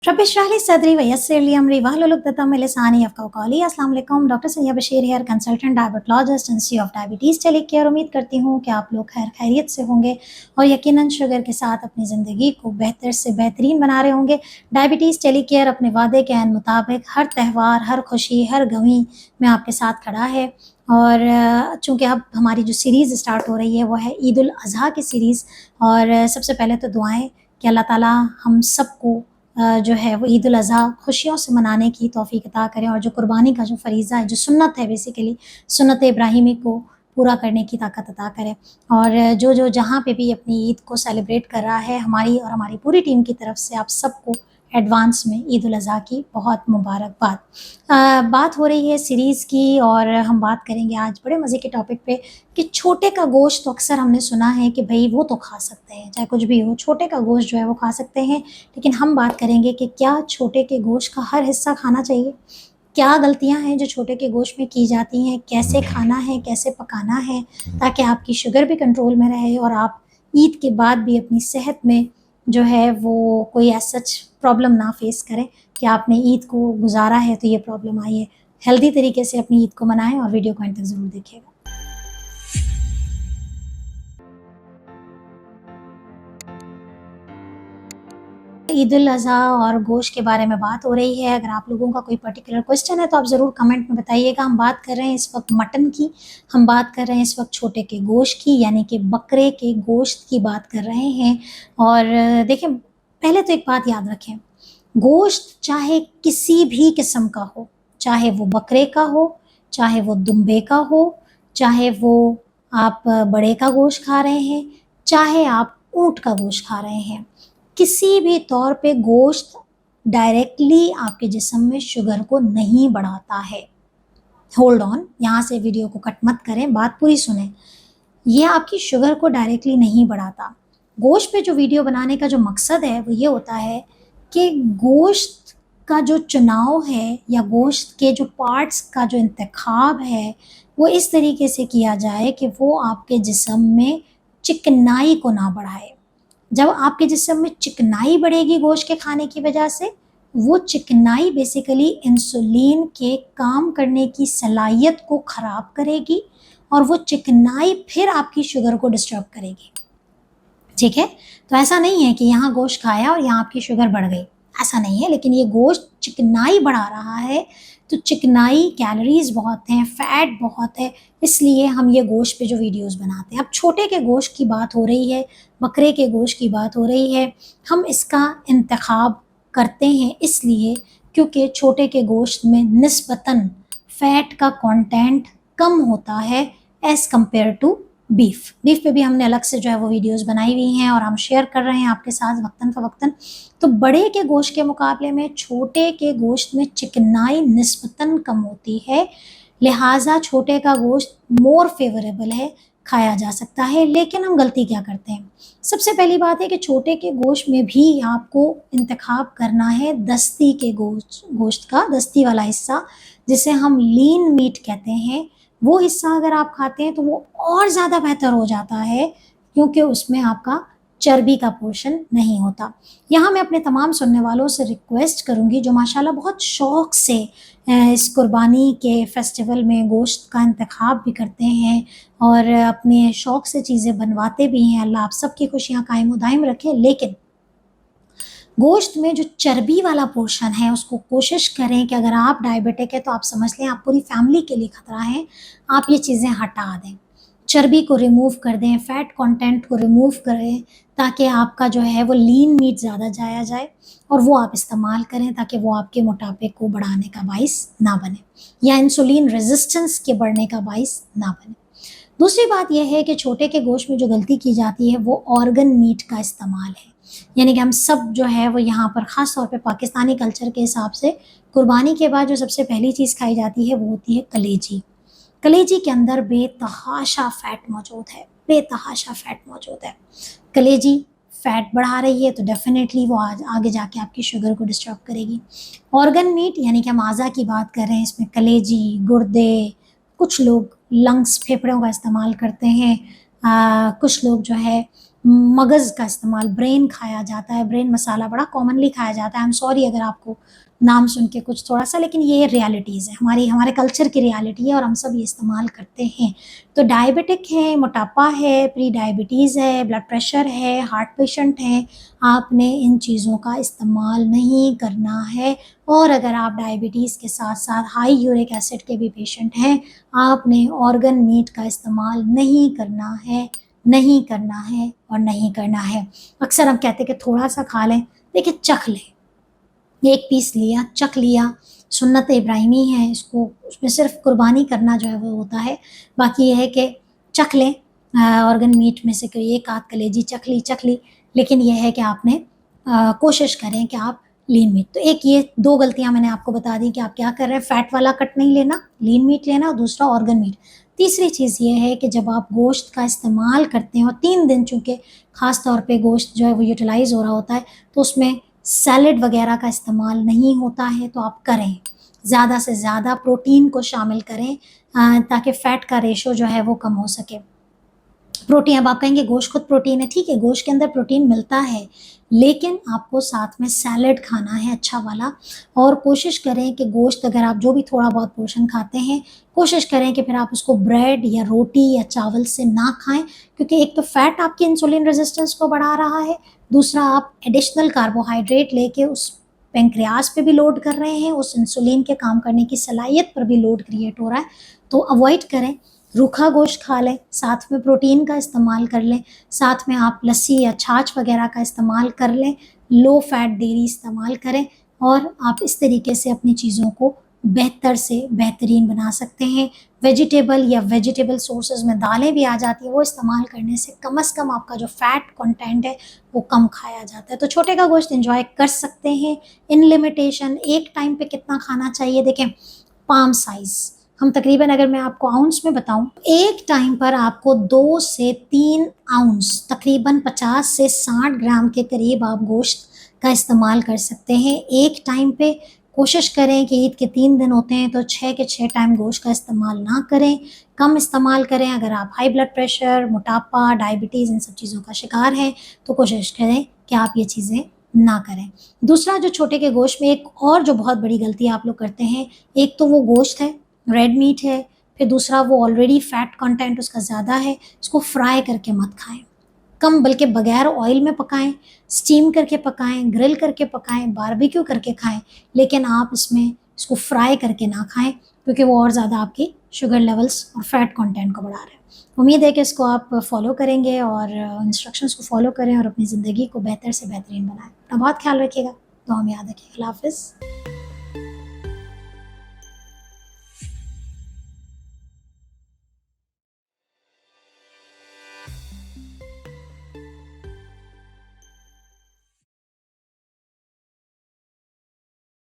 रब इश्रह ली सदरी वयस्सिर ली अमरी वहलुल उक़दतम मिन लिसानी यफ़क़हू क़ौली। अस्सलाम वालेकुम, doctor Sania Bashir here, consultant diabetologist, institute of diabetes take care. उम्मीद करती हूँ कि आप लोग खैर खैरियत से होंगे और यकीनन शुगर के साथ अपनी ज़िंदगी को बेहतर से बेहतरीन बना रहे होंगे। डायबिटीज़ टेक केयर अपने वादे के ऐन मुताबिक हर त्यौहार, हर खुशी, हर गमी में आपके साथ खड़ा है। और चूँकि अब हमारी जो सीरीज़ स्टार्ट हो रही है वो है ईद उल अज़हा की सीरीज़। और सबसे पहले तो दुआएँ कि अल्लाह ताला हम सबको जो है वो ईद उल अज़हा खुशियों से मनाने की तौफ़ीक अता करें और जो कुर्बानी का जो फ़रीज़ा है, जो सुन्नत है, बेसिकली सुन्नत इब्राहिमी को पूरा करने की ताकत अता करें। और जो जहाँ पे भी अपनी ईद को सेलिब्रेट कर रहा है, हमारी और हमारी पूरी टीम की तरफ से आप सबको एडवांस में ईद उल अज़हा की बहुत मुबारकबाद। बात हो रही है सीरीज़ की और हम बात करेंगे आज बड़े मज़े के टॉपिक पे कि छोटे का गोश्त। तो अक्सर हमने सुना है कि भई वो तो खा सकते हैं, चाहे कुछ भी हो, छोटे का गोश्त जो है वो खा सकते हैं। लेकिन हम बात करेंगे कि क्या छोटे के गोश्त का हर हिस्सा खाना चाहिए? क्या गलतियाँ हैं जो छोटे के गोश्त में की जाती हैं? कैसे खाना है, कैसे पकाना है ताकि आपकी शुगर भी कंट्रोल में रहे और आप ईद के बाद भी अपनी सेहत में जो है वो कोई एज़ सच प्रॉब्लम ना फ़ेस करें कि आपने ईद को गुज़ारा है तो ये प्रॉब्लम आई है। हेल्दी तरीके से अपनी ईद को मनाएँ और वीडियो को एंड तक ज़रूर देखिएगा। ईद उल अज़हा और गोश्त के बारे में बात हो रही है। अगर आप लोगों का कोई पर्टिकुलर क्वेश्चन है तो आप ज़रूर कमेंट में बताइएगा। हम बात कर रहे हैं इस वक्त मटन की, हम बात कर रहे हैं इस वक्त छोटे के गोश्त की, यानी कि बकरे के गोश्त की बात कर रहे हैं। और देखिए, पहले तो एक बात याद रखें, गोश्त चाहे किसी भी किस्म का हो, चाहे वो बकरे का हो, चाहे वो दुम्बे का हो, चाहे वो आप बड़े का गोश्त खा रहे हैं, चाहे आप ऊँट का गोश्त खा रहे हैं, किसी भी तौर पे गोश्त डायरेक्टली आपके जिस्म में शुगर को नहीं बढ़ाता है। होल्ड ऑन, यहाँ से वीडियो को कट मत करें, बात पूरी सुनें। ये आपकी शुगर को डायरेक्टली नहीं बढ़ाता। गोश्त पे जो वीडियो बनाने का जो मकसद है वो ये होता है कि गोश्त का जो चुनाव है या गोश्त के जो पार्ट्स का जो इंतखाब है वो इस तरीके से किया जाए कि वो आपके जिस्म में चिकनाई को ना बढ़ाए। जब आपके जिस्म में चिकनाई बढ़ेगी गोश्त के खाने की वजह से, वो चिकनाई बेसिकली इंसुलिन के काम करने की सलाहियत को ख़राब करेगी और वो चिकनाई फिर आपकी शुगर को डिस्टर्ब करेगी। ठीक है? तो ऐसा नहीं है कि यहाँ गोश्त खाया और यहाँ आपकी शुगर बढ़ गई, ऐसा नहीं है। लेकिन ये गोश्त चिकनाई बढ़ा रहा है, तो चिकनाई कैलोरीज़ बहुत हैं, फ़ैट बहुत है, इसलिए हम ये गोश्त पे जो वीडियोज़ बनाते हैं। अब छोटे के गोश्त की बात हो रही है, बकरे के गोश्त की बात हो रही है। हम इसका इंतख़ाब करते हैं इसलिए क्योंकि छोटे के गोश्त में निस्बतन फ़ैट का कंटेंट कम होता है एज़ कम्पेयर टू बीफ पे भी हमने अलग से जो है वो वीडियोस बनाई हुई हैं और हम शेयर कर रहे हैं आपके साथ वक्तन फ़वक्तन। तो बड़े के गोश्त के मुकाबले में छोटे के गोश्त में चिकनाई निस्बतन कम होती है, लिहाजा छोटे का गोश्त मोर फेवरेबल है, खाया जा सकता है। लेकिन हम गलती क्या करते हैं? सबसे पहली बात है कि छोटे के गोश्त में भी आपको इंतखाब करना है दस्ती के गोश्त का, दस्ती वाला हिस्सा जिसे हम लीन मीट कहते हैं। वो हिस्सा अगर आप खाते हैं तो वो और ज़्यादा बेहतर हो जाता है क्योंकि उसमें आपका चर्बी का पोर्शन नहीं होता। यहाँ मैं अपने तमाम सुनने वालों से रिक्वेस्ट करूँगी जो माशाल्लाह बहुत शौक़ से इस कुर्बानी के फेस्टिवल में गोश्त का इंतखाब भी करते हैं और अपने शौक़ से चीज़ें बनवाते भी हैं। अल्लाह आप सबकी खुशियाँ कायम दायम रखे। लेकिन गोश्त में जो चर्बी वाला पोर्शन है उसको कोशिश करें कि अगर आप डायबिटिक है तो आप समझ लें आप पूरी फैमिली के लिए खतरा है, आप ये चीज़ें हटा दें। चर्बी को रिमूव कर दें, फैट कंटेंट को रिमूव करें ताकि आपका जो है वो लीन मीट ज़्यादा जाया जाए और वो आप इस्तेमाल करें ताकि वो आपके मोटापे को बढ़ाने का बाइस ना बने या इंसुलिन रेजिस्टेंस के बढ़ने का बाइस ना बने। दूसरी बात यह है कि छोटे के गोश्त में जो गलती की जाती है वो ऑर्गन मीट का इस्तेमाल है। यानी कि हम सब जो है वो यहाँ पर ख़ास तौर पे पाकिस्तानी कल्चर के हिसाब से कुर्बानी के बाद जो सबसे पहली चीज़ खाई जाती है वो होती है कलेजी। कलेजी के अंदर बेतहाशा फ़ैट मौजूद है, बेतहाशा फ़ैट मौजूद है। कलेजी फ़ैट बढ़ा रही है तो डेफ़िनेटली वो आज आगे जाके आपकी शुगर को डिस्टर्ब करेगी। ऑर्गन मीट यानी कि हम आज़ा की बात कर रहे हैं, इसमें कलेजी, गुर्दे, कुछ लोग लंग्स फेफड़ों का इस्तेमाल करते हैं, कुछ लोग जो है मगज़ का इस्तेमाल, ब्रेन खाया जाता है, ब्रेन मसाला बड़ा कॉमनली खाया जाता है। आई एम सॉरी अगर आपको नाम सुन के कुछ थोड़ा-सा, लेकिन ये रियलिटीज़ है, हमारे कल्चर की रियलिटी है और हम सब ये इस्तेमाल करते हैं। तो डायबिटिक है, मोटापा है, प्री डायबिटीज़ है, ब्लड प्रेशर है, हार्ट पेशेंट हैं, आपने इन चीज़ों का इस्तेमाल नहीं करना है। और अगर आप डायबिटीज़ के साथ-साथ हाई यूरिक एसिड के भी पेशेंट हैं, आपने ऑर्गन मीट का इस्तेमाल नहीं करना है, नहीं करना है और नहीं करना है। अक्सर हम कहते हैं कि थोड़ा-सा खा लें, देखिए चख लें। 1 पीस लिया, चख लिया, सुन्नत इब्राहिमी है, इसको उसमें सिर्फ़ कुर्बानी करना जो है वो होता है। बाकी ये है कि चख लें, ऑर्गन मीट में से कोई एक आध कलेजी चख ली, लेकिन ये है कि आपने कोशिश करें कि आप लीन मीट, तो एक ये 2 गलतियाँ मैंने आपको बता दी कि आप क्या कर रहे हैं, फैट वाला कट नहीं लेना, लीन मीट लेना और दूसरा ऑर्गन मीट। तीसरी चीज़ ये है कि जब आप गोश्त का इस्तेमाल करते हैं और 3 दिन चूँकि ख़ास तौर पे गोश्त जो है वो यूटिलाइज़ हो रहा होता है, तो उसमें सैलेड वगैरह का इस्तेमाल नहीं होता है, तो आप करें। ज़्यादा से ज़्यादा प्रोटीन को शामिल करें, ताकि फ़ैट का रेशो जो है वो कम हो सके। प्रोटीन, अब आप कहेंगे गोश्त खुद प्रोटीन है, ठीक है, गोश्त के अंदर प्रोटीन मिलता है, लेकिन आपको साथ में सैलेड खाना है अच्छा वाला। और कोशिश करें कि गोश्त अगर आप जो भी थोड़ा बहुत पोर्शन खाते हैं, कोशिश करें कि फिर आप उसको ब्रेड या रोटी या चावल से ना खाएँ, क्योंकि एक तो फैट आपकी इंसुलिन रेजिस्टेंस को बढ़ा रहा है, दूसरा आप एडिशनल कार्बोहाइड्रेट लेके उस पैंक्रियाज पे भी लोड कर रहे हैं, उस इंसुलिन के काम करने की सलाहियत पर भी लोड क्रिएट हो रहा है। तो अवॉइड करें, रूखा गोश्त खा लें, साथ में प्रोटीन का इस्तेमाल कर लें, साथ में आप लस्सी या छाछ वगैरह का इस्तेमाल कर लें, लो फैट डेयरी इस्तेमाल करें और आप इस तरीके से अपनी चीज़ों को बेहतर से बेहतरीन बना सकते हैं। वेजिटेबल या वेजिटेबल सोर्सेज़ में दालें भी आ जाती हैं, वो इस्तेमाल करने से कम आपका जो फ़ैट कंटेंट है वो कम खाया जाता है। तो छोटे का गोश्त एन्जॉय कर सकते हैं इन लिमिटेशन। एक टाइम पे कितना खाना चाहिए, देखें पाम साइज़, हम तकरीबन अगर मैं आपको आउंस में बताऊं, एक टाइम पर आपको 2 से 3 आउंस, तकरीबन 50 से 60 ग्राम के करीब आप गोश्त का इस्तेमाल कर सकते हैं एक टाइम पे। कोशिश करें कि ईद के 3 दिन होते हैं तो 6 के 6 टाइम गोश्त का इस्तेमाल ना करें, कम इस्तेमाल करें। अगर आप हाई ब्लड प्रेशर, मोटापा, डायबिटीज़ इन सब चीज़ों का शिकार हैं तो कोशिश करें कि आप ये चीज़ें ना करें। दूसरा, जो छोटे के गोश्त में एक और जो बहुत बड़ी गलती आप लोग करते हैं, एक तो वो गोश्त है, रेड मीट है, फिर दूसरा वो ऑलरेडी फैट कंटेंट उसका ज़्यादा है, इसको फ्राई करके मत खाएं, कम बल्कि बगैर ऑयल में पकाएं, स्टीम करके पकाएं, ग्रिल करके पकाएं, बारबेक्यू करके खाएं, लेकिन आप इसमें इसको फ्राई करके ना खाएं, क्योंकि वो और ज़्यादा आपकी शुगर लेवल्स और फैट कंटेंट को बढ़ा रहे हैं। उम्मीद है कि इसको आप फॉलो करेंगे और इंस्ट्रक्शंस को फॉलो करें और अपनी ज़िंदगी को बेहतर से बेहतरीन बनाएं। अपना बहुत ख्याल रखिएगा, दुआ में याद रखिएगा। अल्लाह हाफ़िज़।